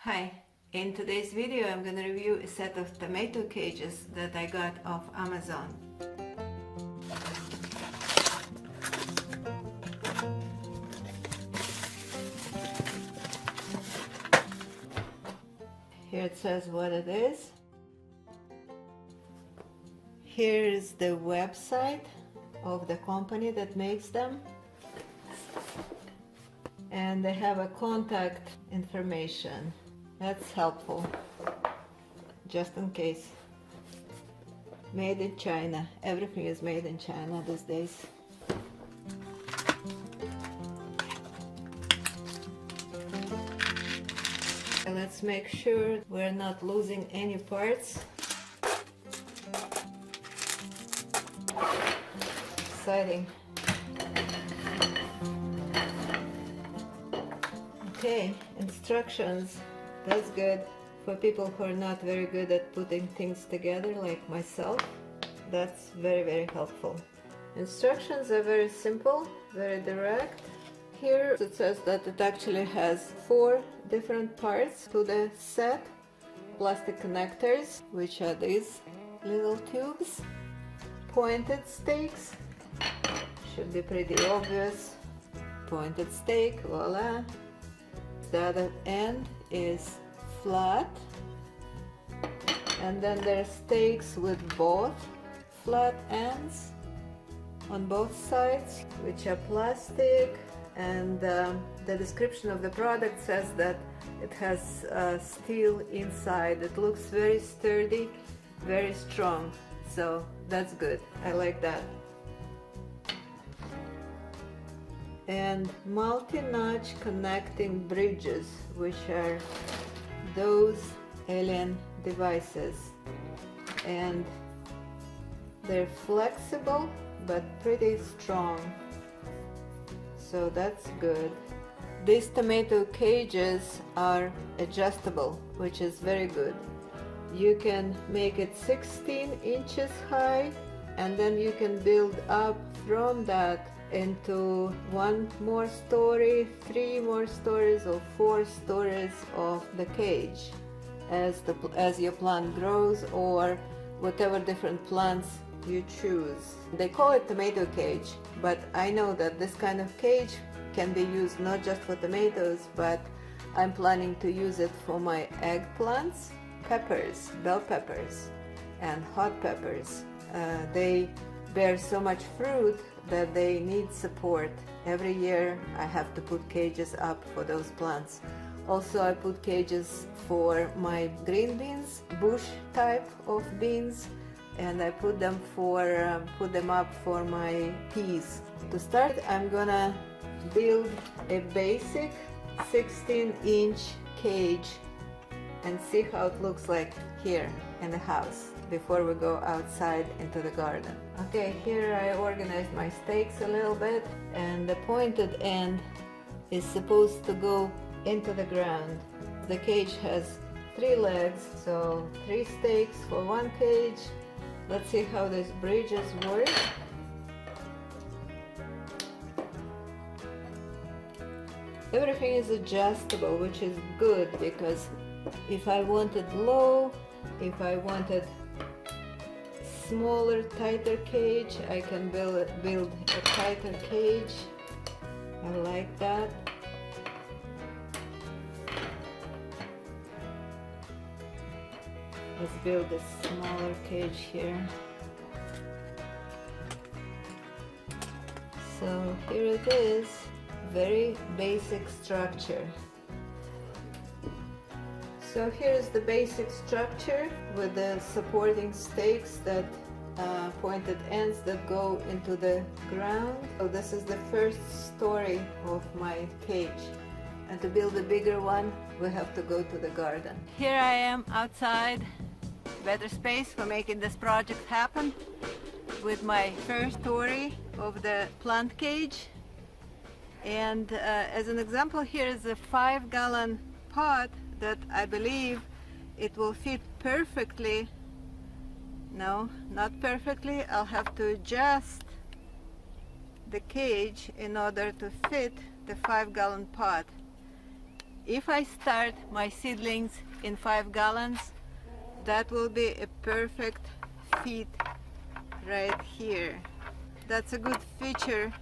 Hi, in today's video I'm going to review a set of tomato cages that I got off Amazon. Here it says what it is. Here is the website of the company that makes them. And they have a contact information. That's helpful, just in case. Made in China. Everything is made in China these days. Let's make sure we're not losing any parts. Exciting. Okay, instructions. That's good for people who are not very good at putting things together like myself. That's very helpful. Instructions are very simple, very direct. Here it says that it actually has 4 different parts to the set. Plastic connectors, which are these little tubes. Pointed stakes, should be pretty obvious. Pointed stake, voila. The other end is flat, and then there are stakes with both flat ends on both sides, which are plastic, and the description of the product says that it has steel inside. It looks very sturdy, very strong, so that's good. I like that. And multi-notch connecting bridges, which are those alien devices, and they're flexible but pretty strong, so that's good. These tomato cages are adjustable, which is very good. You can make it 16 inches high, and then you can build up from that into 1 more story, 3 more stories, or 4 stories of the cage as your plant grows, or whatever different plants you choose. They call it tomato cage, but I know that this kind of cage can be used not just for tomatoes, but I'm planning to use it for my eggplants, peppers, bell peppers, and hot peppers. They bear so much fruit that they need support. Every year I have to put cages up for those plants. Also, I put cages for my green beans, bush type of beans, and I put them up for my peas. To start, I'm gonna build a basic 16-inch cage and see how it looks like here in the house before we go outside into the garden. Okay, here I organized my stakes a little bit, and the pointed end is supposed to go into the ground. The cage has 3 legs, so 3 stakes for 1 cage. Let's see how these bridges work. Everything is adjustable, which is good, because if I wanted low, if I wanted smaller, tighter cage, I can build a tighter cage. I like that. Let's build a smaller cage here. So here it is, very basic structure. So here's the basic structure with the supporting stakes that pointed ends that go into the ground. So this is the first story of my cage. And to build a bigger one, we have to go to the garden. Here I am outside, better space for making this project happen, with my first story of the plant cage. And as an example, here is a 5-gallon pot that I believe it will fit perfectly. No, not perfectly. I'll have to adjust the cage in order to fit the 5-gallon pot. if I start my seedlings in 5 gallons, that will be a perfect fit right here. That's a good feature,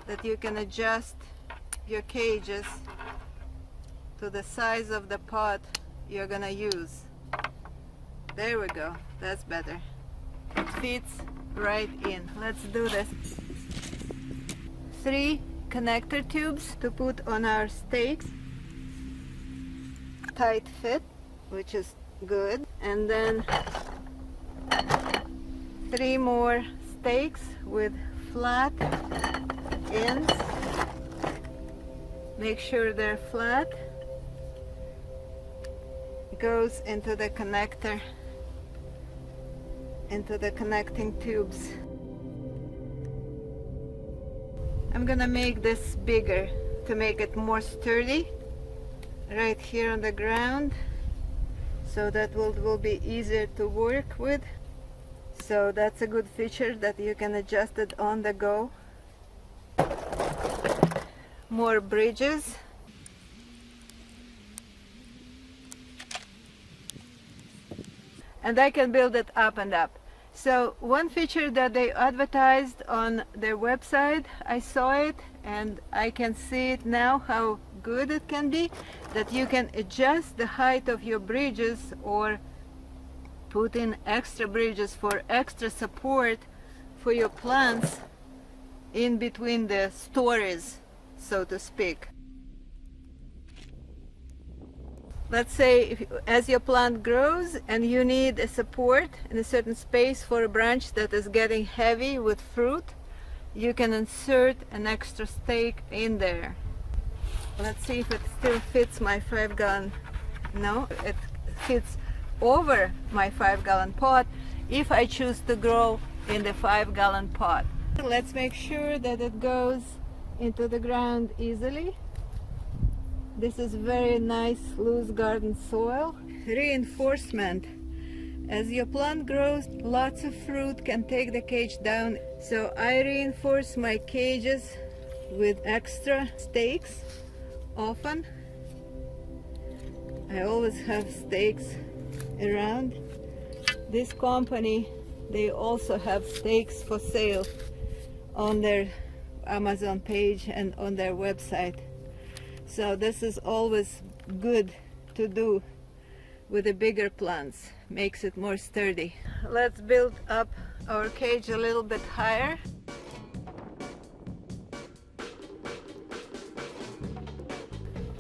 that you can adjust your cages to the size of the pot you're gonna use. There we go, that's better. It fits right in. Let's do this. 3 connector tubes to put on our stakes. Tight fit, which is good. And then 3 more stakes with flat ends. Make sure they're flat. Goes into the connector, into the connecting tubes. I'm gonna make this bigger to make it more sturdy right here on the ground, so that will be easier to work with. So that's a good feature, that you can adjust it on the go. More bridges. And I can build it up and up. So one feature that they advertised on their website, I saw it and I can see it now how good it can be, that you can adjust the height of your bridges or put in extra bridges for extra support for your plants in between the stories, so to speak. Let's say as your plant grows and you need a support in a certain space for a branch that is getting heavy with fruit, you can insert an extra stake in there. Let's see if it still fits my 5 gallon. No, it fits over my 5 gallon pot if I choose to grow in the 5 gallon pot. Let's make sure that it goes into the ground easily. This is very nice loose garden soil. Reinforcement. As your plant grows, lots of fruit can take the cage down. So I reinforce my cages with extra stakes often. I always have stakes around. This company, they also have stakes for sale on their Amazon page and on their website. So this is always good to do with the bigger plants, makes it more sturdy. Let's build up our cage a little bit higher.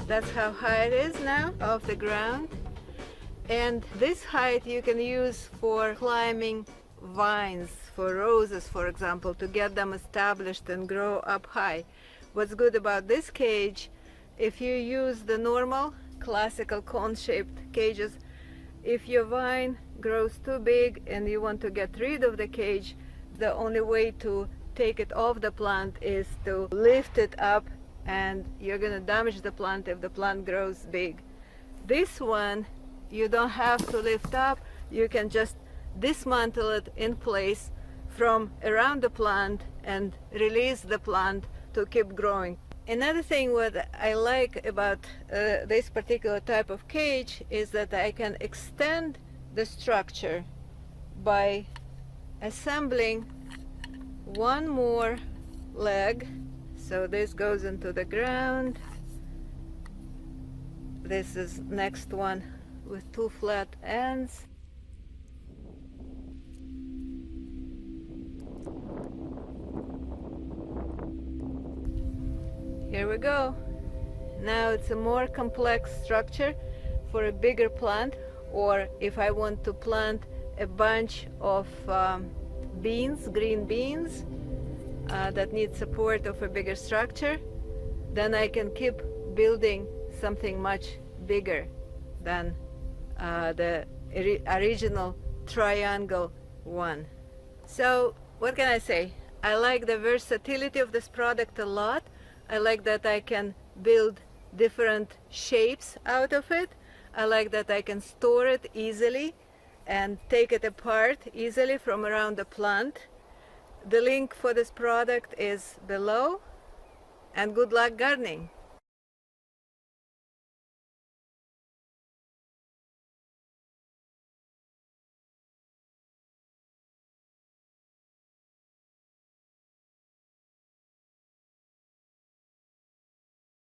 That's how high it is now off the ground. And this height you can use for climbing vines, for roses for example, to get them established and grow up high. What's good about this cage, if you use the normal classical cone-shaped cages, if your vine grows too big and you want to get rid of the cage, the only way to take it off the plant is to lift it up, and you're going to damage the plant if the plant grows big. This one you don't have to lift up, you can just dismantle it in place from around the plant and release the plant to keep growing. Another thing what I like about this particular type of cage is that I can extend the structure by assembling one more leg. So this goes into the ground. This is next one with 2 flat ends. Here we go. Now it's a more complex structure for a bigger plant, or if I want to plant a bunch of beans, green beans, that need support of a bigger structure, then I can keep building something much bigger than the original triangle one. So what can I say? I like the versatility of this product a lot. I like that I can build different shapes out of it. I like that I can store it easily and take it apart easily from around the plant. The link for this product is below, and good luck gardening.